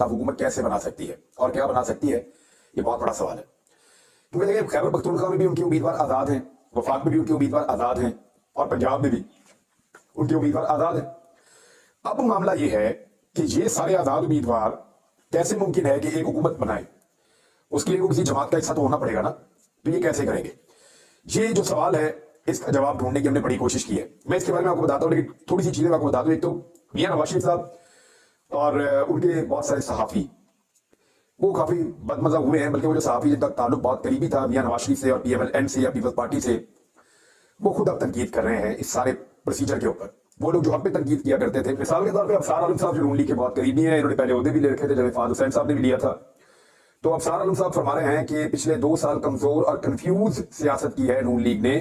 तब हुकूमत कैसे बना सकती है और क्या बना सकती है, ये बहुत बड़ा सवाल है। क्योंकि देखिए खैबर पख्तूनख्वा में भी उनके उम्मीदवार आज़ाद हैं, वफाक में भी उनके उम्मीदवार आज़ाद हैं, और पंजाब में भी उनके उम्मीदवार आज़ाद हैं। अब मामला ये है कि ये सारे आज़ाद उम्मीदवार कैसे मुमकिन है कि एक हुकूमत बनाए, उसके लिए किसी जमात का हिस्सा तो होना पड़ेगा ना, तो ये कैसे करेंगे? ये जो सवाल है इसका जवाब ढूंढने की हमने बड़ी कोशिश की है। मैं इसके बारे में आपको बताता हूँ, लेकिन थोड़ी सी चीजें आपको बता दूं। एक तो मियां नवाज शरीफ साहब और उनके बहुत सारे सहाफी वो काफी बदमजा हुए हैं, बल्कि वो जो सहाफी जिनका ताल्लुक बहुत करीबी था मियां नवाज शरीफ से और PMLN से या पीपल्स पार्टी से, वो खुद अब तनकीद कर रहे हैं इस सारे प्रोसीजर के ऊपर। वो लोग जो हम पे तनकीद किया करते थे, मिसाल के तौर पर अफसार आलम साहब जो नून लीग के बहुत करीबी हैं, इन्होंने पहले ओहदे भी ले रखे थे, जब इरफान हुसैन साहब ने भी लिया था। तो अफसार आलम साहब फरमा रहे हैं कि पिछले 2 साल कमजोर और कंफ्यूज सियासत की है नून लीग ने,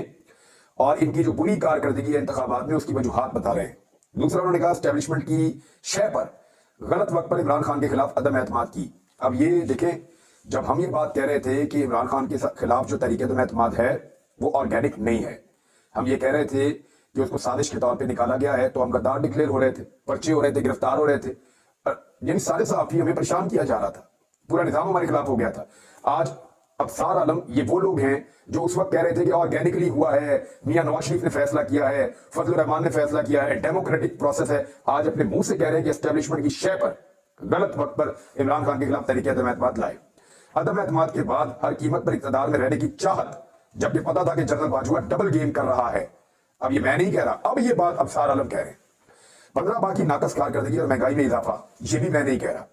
और इनकी जो बुरी कारकर्दगी है इंतखाबात में उसकी वजूहात बता रहे हैं। दूसरा उन्होंने कहा एस्टेब्लिशमेंट की शय पर गलत वक्त पर इमरान खान के खिलाफ अदम एतमाद की। अब ये देखें, जब हम ये बात कह रहे थे कि इमरान खान के खिलाफ जो तरीके अदम एतमाद है वो ऑर्गेनिक नहीं है, हम ये कह रहे थे कि उसको साजिश के तौर पे निकाला गया है, तो हम गद्दार डिक्लेयर हो रहे थे, पर्चे हो रहे थे, गिरफ्तार हो रहे थे, यानी सारे सहाफी हमें परेशान किया जा रहा था, पूरा निजाम हमारे खिलाफ हो गया था। आज अफसार आलम ये वो लोग हैं जो उस वक्त कह रहे थे कि ऑर्गेनिकली हुआ है, मियां नवाज शरीफ ने फैसला किया है, फजल रहमान ने फैसला किया है, डेमोक्रेटिक प्रोसेस है। आज अपने मुंह से कह रहे हैं कि एस्टेब्लिशमेंट की शय पर गलत वक्त पर इमरान खान के खिलाफ तरीके अदम एतमाद लाए। अदम एतमाद के बाद हर कीमत पर इक़्तिदार में रहने की चाहत, जबकि पता था कि जनरल बाजवा डबल गेम कर रहा है। अब ये मैं नहीं कह रहा, अब ये बात अफसार आलम कह रहे हैं। 15 बाकी नाकस कारकर्दगी और महंगाई में इजाफा, ये भी मैं नहीं कह रहा।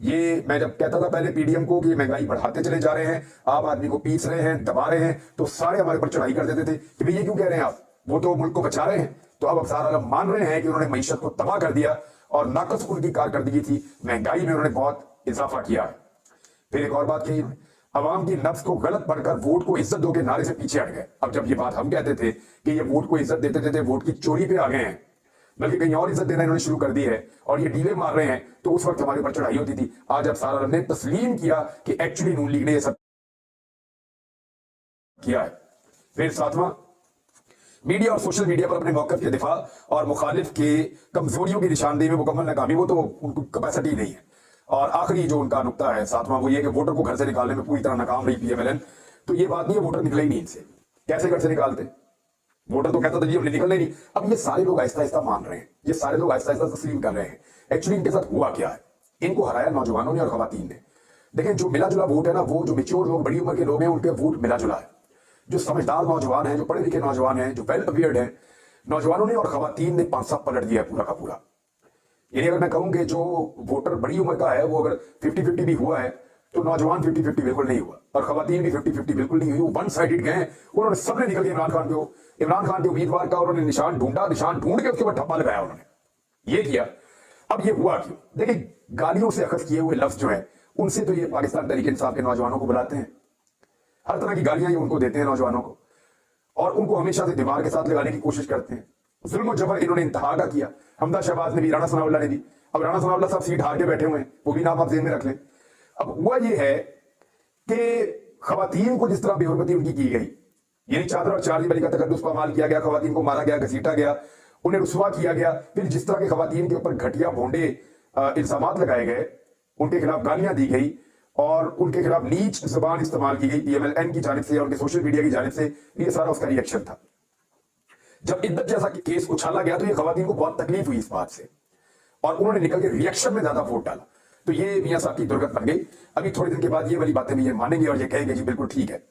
ये मैं जब कहता था पहले PDM को कि महंगाई बढ़ाते चले जा रहे हैं, आप आदमी को पीस रहे हैं, दबा रहे हैं, तो सारे हमारे ऊपर चढ़ाई कर देते थे कि भाई ये क्यों कह रहे हैं आप, वो तो मुल्क को बचा रहे हैं। तो अब अफसार आलम मान रहे हैं कि उन्होंने मईशत को तबाह कर दिया और नाकस उनकी कारकर्दगी थी, महंगाई में उन्होंने बहुत इजाफा किया है। फिर एक और बात कही, अवाम की नफ्स को गलत पढ़कर वोट को इज्जत दो के नारे से पीछे हट गए। अब जब ये बात हम कहते थे कि ये वोट को इज्जत देते देते वोट की चोरी पे आ गए हैं, बल्कि कहीं और इज्जत देना इन्होंने शुरू कर दी है और ये डीले मार रहे हैं, तो उस वक्त हमारे ऊपर चढ़ाई होती थी। आज अफसार आलम ने तस्लीम किया कि एक्चुअली नून लीग ने ये सब किया है। फिर सातवां, मीडिया और सोशल मीडिया पर अपने मौक़िफ़ के दिफा और मुखालिफ के कमजोरियों की निशानदेही में मुकम्मल नाकामी, वो तो उनको कैपेसिटी नहीं है। और आखिरी जो उनका नुकता है सातवां, वो ये कि वोटर को घर से निकालने में पूरी तरह नाकाम रही PMLN। तो ये बात नहीं है वोटर निकले ही नहीं इनसे, कैसे घर से निकालते, वोटर तो कहता था जी हमने निकलना ही नहीं। अब ये सारे लोग आहिस्ता आहिस्ता मान रहे हैं, ये सारे लोग आहिस्ता आहिस्ता तस्लीम कर रहे हैं। एक्चुअली इनके साथ हुआ क्या है, इनको हराया नौजवानों ने और खवातीन ने। देखें जो मिला जुला वोट है ना, वो जो मेच्योर लोग, बड़ी उम्र के लोग हैं, उनके वोट मिला जुला है। जो समझदार नौजवान हैं, जो पढ़े लिखे नौजवान हैं, जो वेल अवेयर्ड हैं, नौजवानों ने और खवातीन ने पांसा पलट दिया है पूरा का पूरा। यानी अगर मैं कहूं कि जो वोटर बड़ी उम्र का है वो अगर 50-50 भी हुआ है, तो नौजवान 50-50 बिल्कुल नहीं हुआ, और खवातीन भी 50-50 बिल्कुल नहीं हुई। वो वन साइडेड गए, उन्होंने सबने निकल के इमरान खान के उम्मीदवार का उन्होंने निशान ढूंढा, निशान ढूंढ के उसके ऊपर ठप्पा लगाया, उन्होंने ये किया। अब ये हुआ क्यों? देखिए गालियों से अखज़ किए हुए लफ्ज जो है, उनसे तो ये पाकिस्तान तहरीक इंसाफ के नौजवानों को बुलाते हैं, हर तरह की गालियां ये उनको देते हैं नौजवानों को, और उनको हमेशा से दीवार के साथ लगाने की कोशिश करते हैं। जुल्म और जबर इन्होंने इंतहा का किया, हमदा शहबाज ने भी, राणा सनाउल्लाह ने भी। अब राणा सनाउल्लाह साहब सीट हार के बैठे हुए हैं, वो भी नाम आप ज़हन में रख लें। अब हुआ ये है कि खवातीन को जिस तरह बेहुरमती उनकी की गई, यानी चादर और चार्ली बली का तकद्दुस पामाल किया गया, खवातीन को मारा गया, घसीटा गया, उन्हें रुसवा किया गया। फिर जिस तरह के खवातीन के ऊपर घटिया भोंडे इल्जामात लगाए गए, उनके खिलाफ गालियां दी गई और उनके खिलाफ नीच जुबान इस्तेमाल की गई PMLN की जानिब से, उनके सोशल मीडिया की जानिब से, ये सारा उसका रिएक्शन था। जब इद्दत जैसा केस उछाला गया तो ये खवातीन को बहुत तकलीफ हुई इस बात से, और उन्होंने निकल के रिएक्शन में ज्यादा वोट डाला। तो ये मियां साहब की दुर्गत बन गई। अभी थोड़े दिन के बाद ये वाली बातें भी ये मानेंगे और ये कहेंगे जी बिल्कुल ठीक है।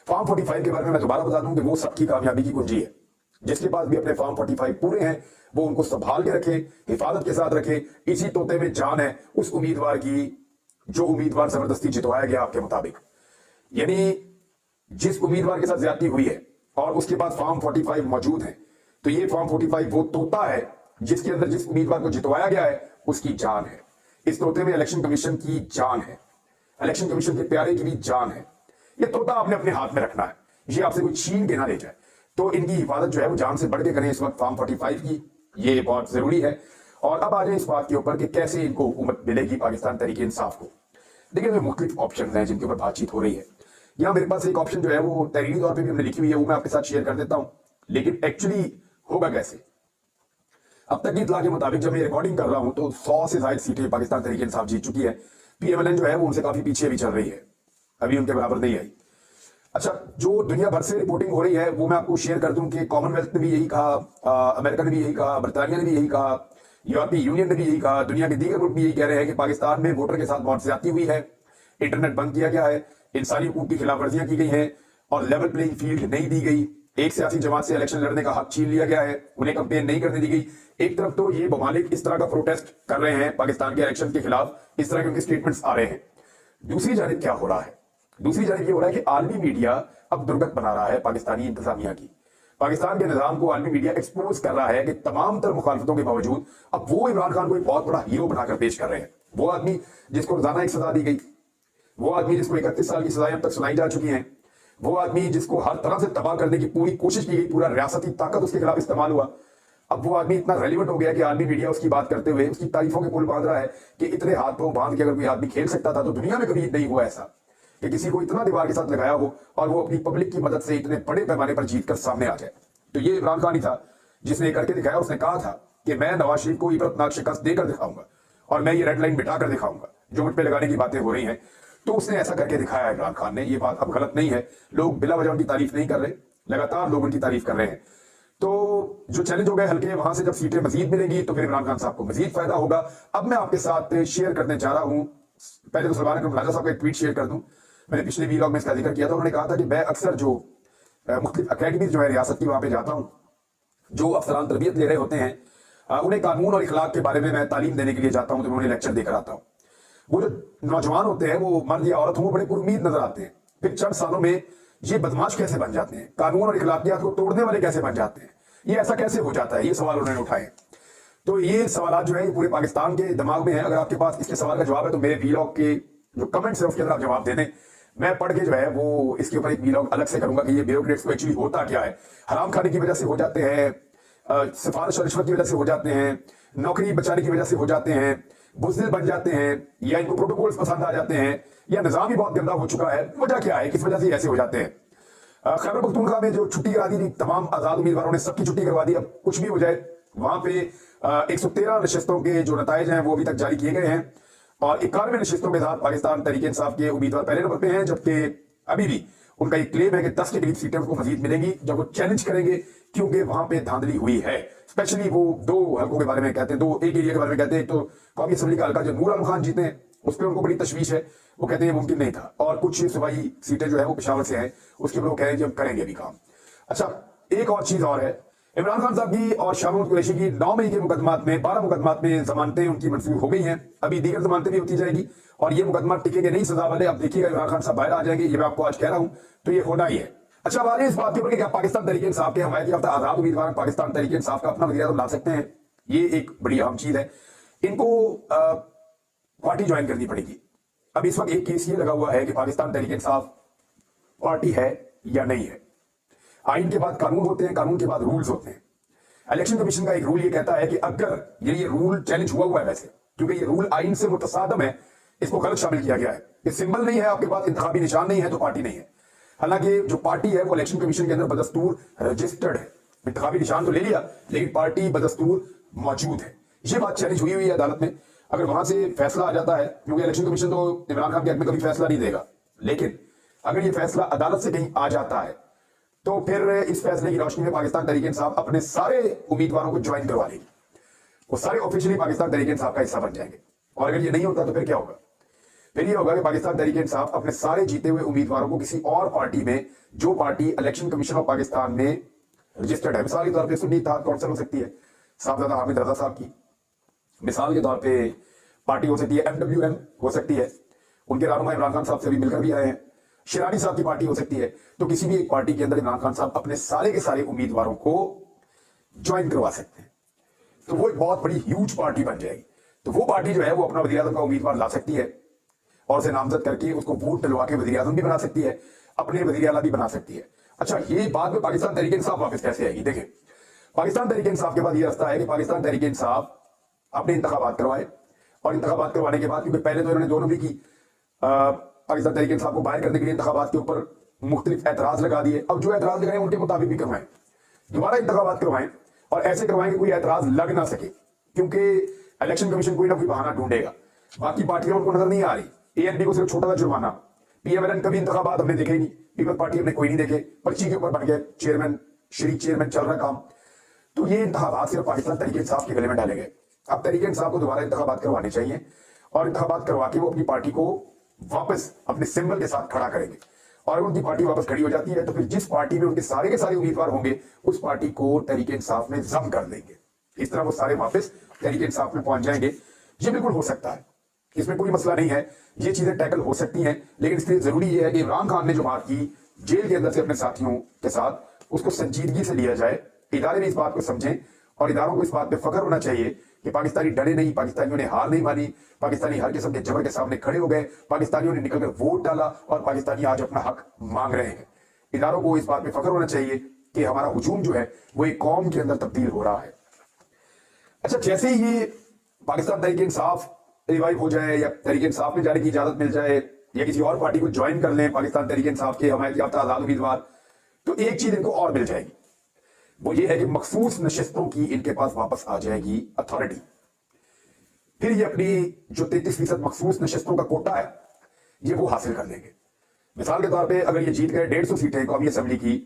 फॉर्म 45 के बारे में मैं दोबारा बता दूं कि वो सबकी कामयाबी की कुंजी है। जिसके पास भी अपने फॉर्म 45 पूरे हैं, वो उनको संभाल के रखे, हिफाजत के साथ रखे। इसी तोते में जान है उस उम्मीदवार की जो उम्मीदवार जबरदस्ती जितवाया गया आपके मुताबिक, यानी जिस उम्मीदवार के साथ ज्यादती हुई है और उसके पास फॉर्म 45 मौजूद है, तो ये फॉर्म 45 वो तोता है जिसके अंदर जिस उम्मीदवार को जितवाया गया है उसकी जान है। इस तोते में इलेक्शन कमीशन की जान है, इलेक्शन कमीशन के प्यारे की भी जान है। ये तोता आपने अपने हाथ में रखना है, ये आपसे कोई छीन के ना ले जाए। तो इनकी हिफाजत जो है वो जान से बढ़ के करें इस वक्त फॉर्म 45 की, ये बहुत जरूरी है। और अब आ जाए इस बात के ऊपर कि कैसे इनको हुकूमत मिलेगी पाकिस्तान तहरीक इंसाफ को। देखिए मुख्तलिफ ऑप्शन हैं जिनके ऊपर बातचीत हो रही है। यहाँ मेरे पास एक ऑप्शन जो है वो तहरीरी तौर पर भी हमने लिखी हुई है, वो मैं आपके साथ शेयर कर देता हूँ। लेकिन एक्चुअली होगा कैसे? अब तक की इत्तला के मुताबिक जब मैं रिकॉर्डिंग कर रहा हूं तो 100 से ज्यादा सीटें पाकिस्तान तहरीक इंसाफ जीत चुकी है। पीएमएलएन जो है वो उनसे काफी पीछे भी चल रही है, अभी उनके बराबर नहीं आई। अच्छा, जो दुनिया भर से रिपोर्टिंग हो रही है वो मैं आपको शेयर कर दूं कि कॉमनवेल्थ ने भी यही कहा, अमेरिका ने भी यही कहा, बरतानिया ने भी यही कहा, यूरोपीय यूनियन ने भी यही कहा, दुनिया के दीगर मुल्क भी यही कह रहे हैं कि पाकिस्तान में वोटर के साथ बहुत ज्यादती हुई है, इंटरनेट बंद किया गया है, इंसानी हुकूक की खिलाफ वर्जियां की गई हैं और लेवल प्लेइंग फील्ड नहीं दी गई। एक सियासी जमात से इलेक्शन लड़ने का हक छीन लिया गया है, उन्हें कंपेन नहीं करने दी गई। एक तरफ तो ये ममालिक इस तरह का प्रोटेस्ट कर रहे हैं पाकिस्तान के इलेक्शन के खिलाफ, इस तरह के उनके स्टेटमेंट्स आ रहे हैं। दूसरी जानिब क्या हो रहा है? दूसरी जानिब ये हो रहा है कि आलमी मीडिया अब दुर्गत बना रहा है पाकिस्तानी इंतजामिया की। पाकिस्तान के निजाम को आलमी मीडिया एक्सपोज कर रहा है कि तमाम तर मुखालफतों के बावजूद अब वो इमरान खान को एक बहुत बड़ा हीरो बनाकर पेश कर रहे हैं। वो आदमी जिसको रोजाना एक सजा दी गई, वो आदमी जिसको 31 साल की सजाएं अब तक सुनाई जा चुकी हैं, वो आदमी जिसको हर तरह से तबाह करने की पूरी कोशिश की गई, पूरा रियासती ताकत उसके खिलाफ इस्तेमाल हुआ, अब वो आदमी इतना रेलिवेंट हो गया कि आलमी मीडिया उसकी बात करते हुए उसकी तारीफों के पुल बांध रहा है कि इतने हाथ पांव बांध के अगर कोई आदमी खेल सकता था तो दुनिया में कभी नहीं हुआ ऐसा कि किसी को इतना दीवार के साथ लगाया हो और वो अपनी पब्लिक की मदद से इतने बड़े पैमाने पर जीत कर सामने आ जाए। तो ये इमरान खान ही था जिसने करके दिखाया। उसने कहा था कि मैं नवाज शरीफ को इबरतनाक शिकस्त देकर दिखाऊंगा और मैं ये रेड लाइन बिठाकर दिखाऊंगा जो मुझ पे लगाने की बातें हो रही हैं। तो उसने ऐसा करके दिखाया इमरान खान ने। ये बात अब गलत नहीं है, लोग बिला वजह उनकी तारीफ नहीं कर रहे, लगातार लोग उनकी तारीफ कर रहे हैं। तो जो चैलेंज हो गए हल्के, वहां से जब सीटें मजीद मिलेंगी तो फिर इमरान खान साहब को मजीद फायदा होगा। अब मैं आपके साथ शेयर करने जा रहा हूं, पहले तो सलमान अकरम राजा साहब का एक ट्वीट शेयर कर दूं। मैंने पिछले वीलॉग में इसका जिक्र किया था। उन्होंने कहा था कि मैं अक्सर जो मुख्तलिफ अकेडमीज जो है रियासत की, वहां पे जाता हूं, जो अफसरान तरबियत ले रहे होते हैं उन्हें कानून और इखलाक के बारे में मैं तालीम देने के लिए जाता हूं, तो मैं उन्हें लेक्चर देकर आता हूं। वो जो नौजवान होते हैं, वो मर्द या औरत हो, वो बड़े पुरुमीद नजर आते हैं। फिर चंद सालों में ये बदमाश कैसे बन जाते हैं, कानून और इखलाकियात को तोड़ने वाले कैसे बन जाते हैं, ये ऐसा कैसे हो जाता है, ये सवाल उन्होंने उठाए। तो ये सवाल जो है पूरे पाकिस्तान के दिमाग में है। अगर आपके पास इसके सवाल का जवाब है तो मेरे वीलॉग के जो कमेंट्स है उसके अंदर आप जवाब दे दें। मैं पढ़ के जो है वो इसके ऊपर एक वीलॉग अलग से करूंगा कि ये ब्यूरोक्रेट्स को एक्चुअली होता क्या है। हराम खाने की वजह से हो जाते हैं, सिफारिश और रिश्वत की वजह से हो जाते हैं, नौकरी बचाने की वजह से हो जाते हैं, बुज़दिल बन जाते हैं, या इनको प्रोटोकॉल्स पसंद आ जाते हैं, या निजाम ही बहुत गंदा हो चुका है। वजह क्या है, किस वजह से ऐसे हो जाते हैं? खैबर पख्तूनख्वा में जो छुट्टी करा दी थी तमाम आजाद उम्मीदवारों ने, सबकी छुट्टी करवा दी। अब कुछ भी हो जाए, वहां पे 113 नशिस्तों के जो नताइज हैं वो अभी तक जारी किए गए हैं और 91 नशिस्तों के साथ पाकिस्तान तहरीक इंसाफ के उम्मीदवार पहले नंबर पे हैं, जबकि अभी भी उनका एक क्लेम है कि 10 के करीब सीटें उनको मजीद मिलेंगी जब वो चैलेंज करेंगे, क्योंकि वहां पे धांधली हुई है। स्पेशली वो दो हल्कों के बारे में कहते हैं, दो एक एरिया के बारे में कहते हैं। तो कौमी असम्बली का हल्का जो नूर आलम खान जीते हैं उस पर उनको बड़ी तशवीश है, वो कहते हैं मुमकिन नहीं था। और कुछ सूबाई सीटें जो है वो पेशावर से हैं, उसके ऊपर वो कह रहे हैं कि हम करेंगे अभी काम। अच्छा, एक और चीज और है, इमरान खान साहब की और शाह महमूद कुरैशी की 9 मई के मुकदमात में 12 मुकदमात में जमानतें उनकी मंजूर हो गई हैं। अभी दीगर जमानतें भी होती जाएगी और ये मुकदमा टिकेंगे नहीं सजा वाले। अब देखिएगा इमरान खान साहब बाहर आ जाएंगे, ये मैं आपको आज कह रहा हूं, तो ये होना ही है। अच्छा, अब आ रही है इस बात के ऊपर कि क्या पाकिस्तान तहरीक इंसाफ के हमायत याफ्ता आजाद उम्मीदवार पाकिस्तान तहरीक इंसाफ का अपना वज़ीर-ए-आज़म ला सकते हैं? ये एक बड़ी अहम चीज है। इनको पार्टी ज्वाइन करनी पड़ेगी। अब इस वक्त एक केस ये लगा हुआ है कि पाकिस्तान तहरीक इंसाफ पार्टी है या नहीं है। आइन के बाद कानून होते हैं, कानून के बाद रूल्स होते हैं। इलेक्शन कमीशन का एक रूल ये कहता है कि अगर ये रूल चैलेंज हुआ है वैसे, क्योंकि ये रूल आइन से मुतसादम है, इसको गलत शामिल किया गया है। ये सिंबल नहीं है, आपके पास इंतखाबी निशान नहीं है तो पार्टी नहीं है। हालांकि जो पार्टी है वो इलेक्शन कमीशन के अंदर बदस्तूर रजिस्टर्ड है। इंतखाबी निशान तो ले लिया लेकिन पार्टी बदस्तूर मौजूद है। ये बात चैलेंज हुई है अदालत में। अगर वहां से फैसला आ जाता है, क्योंकि इलेक्शन कमीशन तो इमरान खान के हक में कभी फैसला नहीं देगा, लेकिन अगर ये फैसला अदालत से कहीं आ जाता है तो फिर इस फैसले की रोशनी में पाकिस्तान तहरीक इंसाफ अपने सारे उम्मीदवारों को ज्वाइन करवा लेगी। वो सारे ऑफिशियली पाकिस्तान तहरीक इंसाफ का हिस्सा बन जाएंगे। और अगर ये नहीं होता तो फिर क्या होगा? फिर ये होगा कि पाकिस्तान तहरीक इंसाफ अपने सारे जीते हुए उम्मीदवारों को किसी और पार्टी में, जो party election commission of Pakistan में रजिस्टर्ड है, मिसाल के तौर पर सुन्नी इत्तेहाद कौंसिल हो सकती है साहबजादा हामिद रजा साहब की, मिसाल के तौर पर पार्टी हो सकती है MWM हो सकती है, उनके रहनुमा इमरान खान साहब से भी मिलकर भी आए हैं, शिरानी साहब की पार्टी हो सकती है। तो किसी भी एक पार्टी के अंदर इमरान खान साहब अपने सारे के सारे उम्मीदवारों को ज्वाइन करवा सकते हैं, तो वो एक बहुत बड़ी ह्यूज पार्टी बन जाएगी। तो वो पार्टी जो है वो अपना वज़ीर-ए-आज़म का उम्मीदवार ला सकती है और उसे नामजद करके उसको वोट दिलवा के वज़ीर-ए-आज़म भी बना सकती है, अपने वज़ीर आला भी बना सकती है। अच्छा, ये बाद में पाकिस्तान तहरीक इंसाफ वापस कैसे आएगी? देखें, पाकिस्तान तहरीक इंसाफ के बाद ये रास्ता है कि पाकिस्तान तहरीक इंसाफ अपने इंतखाबात करवाए और इंतखाबात करवाने के बाद, क्योंकि पहले तो इन्होंने दोनों भी की, पाकिस्तान तहरीक इंसाफ को बाहर करने के लिए इंतखाबात के ऊपर मुख्तलिफ एतराज लगा दिए। अब जो एतराज लगाए उनके मुताबिक भी करवाएं, दोबारा इंतखाबात करवाएं اور ایسے کروائیں کہ کوئی اعتراض لگ نہ سکے، کیونکہ الیکشن کمیشن کوئی نہ کوئی بہانہ ڈھونڈے گا. باقی پارٹیاں ان کو نظر نہیں آ رہی. اے این پی کو صرف چھوٹا سا جرمانہ. پی ایم ایل این کبھی انتخابات ہم نے دیکھے نہیں، پیپل پارٹی ہم نے کوئی نہیں دیکھے، پرچی کے اوپر بن گئے چیئرمین، شریک چیئرمین چل رہا کام. تو یہ انتخابات صرف پاکستان تحریک انصاف کے گلے میں ڈالے گئے. اب تحریک انصاف کو دوبارہ انتخابات کروانے چاہیے، اور انتخابات کروا کے وہ اپنی پارٹی کو واپس اپنے سمبل کے ساتھ کھڑا کریں گے. اور اگر ان کی پارٹی واپس کھڑی ہو جاتی ہے تو پھر جس پارٹی میں ان کے سارے امیدوار ہوں گے اس پارٹی کو تحریک انصاف میں ضم کر دیں گے. اس طرح وہ سارے واپس تحریک انصاف میں پہنچ جائیں گے. یہ بالکل ہو سکتا ہے، اس میں کوئی مسئلہ نہیں ہے، یہ چیزیں ٹیکل ہو سکتی ہیں. لیکن اس لیے ضروری یہ ہے کہ عمران خان نے جو بات کی جیل کے اندر سے اپنے ساتھیوں کے ساتھ، اس کو سنجیدگی سے لیا جائے. ادارے بھی اس بات کو سمجھیں، اور اداروں کو اس بات پہ فخر ہونا چاہیے کہ پاکستانی ڈرے نہیں، پاکستانیوں نے ہار نہیں مانی، پاکستانی ہر قسم کے جبر کے سامنے کھڑے ہو گئے، پاکستانیوں نے نکل کر ووٹ ڈالا، اور پاکستانی آج اپنا حق مانگ رہے ہیں. اداروں کو اس بات پہ فخر ہونا چاہیے کہ ہمارا ہجوم جو ہے وہ ایک قوم کے اندر تبدیل ہو رہا ہے. اچھا، جیسے ہی یہ پاکستان تحریک انصاف ریوائو ہو جائے، یا تحریک انصاف میں جانے کی اجازت مل جائے، یا کسی اور پارٹی کو جوائن کر لیں پاکستان تحریک انصاف کے حمایت یافتہ آزاد امیدوار، تو ایک چیز ان کو اور مل جائے گی. وہ یہ ہے کہ مخصوص نشستوں کی ان کے پاس واپس آ جائے گی اتھارٹی. پھر یہ اپنی جو 33% مخصوص نشستوں کا کوٹا ہے یہ وہ حاصل کر لیں گے. مثال کے طور پہ اگر یہ جیت گئے 150 سیٹیں قومی اسمبلی کی،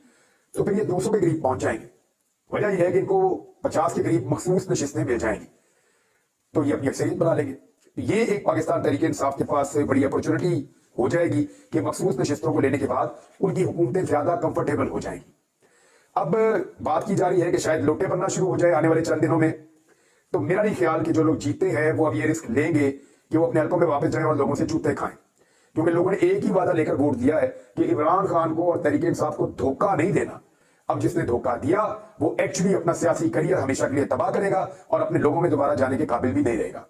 تو پھر یہ 200 کے قریب پہنچ جائیں گے. وجہ یہ ہے کہ ان کو 50 کے قریب مخصوص نشستیں مل جائیں گی، تو یہ اپنی اکثریت بنا لیں گے. یہ ایک پاکستان تحریک انصاف کے پاس بڑی اپرچونٹی ہو جائے گی کہ مخصوص نشستوں کو لینے کے بعد ان کی حکومتیں زیادہ کمفرٹیبل ہو جائیں گی. اب بات کی جا رہی ہے کہ شاید لوٹے بننا شروع ہو جائے آنے والے چند دنوں میں. تو میرا نہیں خیال کہ جو لوگ جیتے ہیں وہ اب یہ رسک لیں گے کہ وہ اپنے حلقوں میں واپس جائیں اور لوگوں سے جوتے کھائیں، کیونکہ لوگوں نے ایک ہی وعدہ لے کر ووٹ دیا ہے کہ عمران خان کو اور تحریک انصاف کو دھوکہ نہیں دینا. اب جس نے دھوکہ دیا وہ ایکچولی اپنا سیاسی کریئر ہمیشہ کے لیے تباہ کرے گا اور اپنے لوگوں میں دوبارہ جانے کے قابل بھی نہیں رہے گا.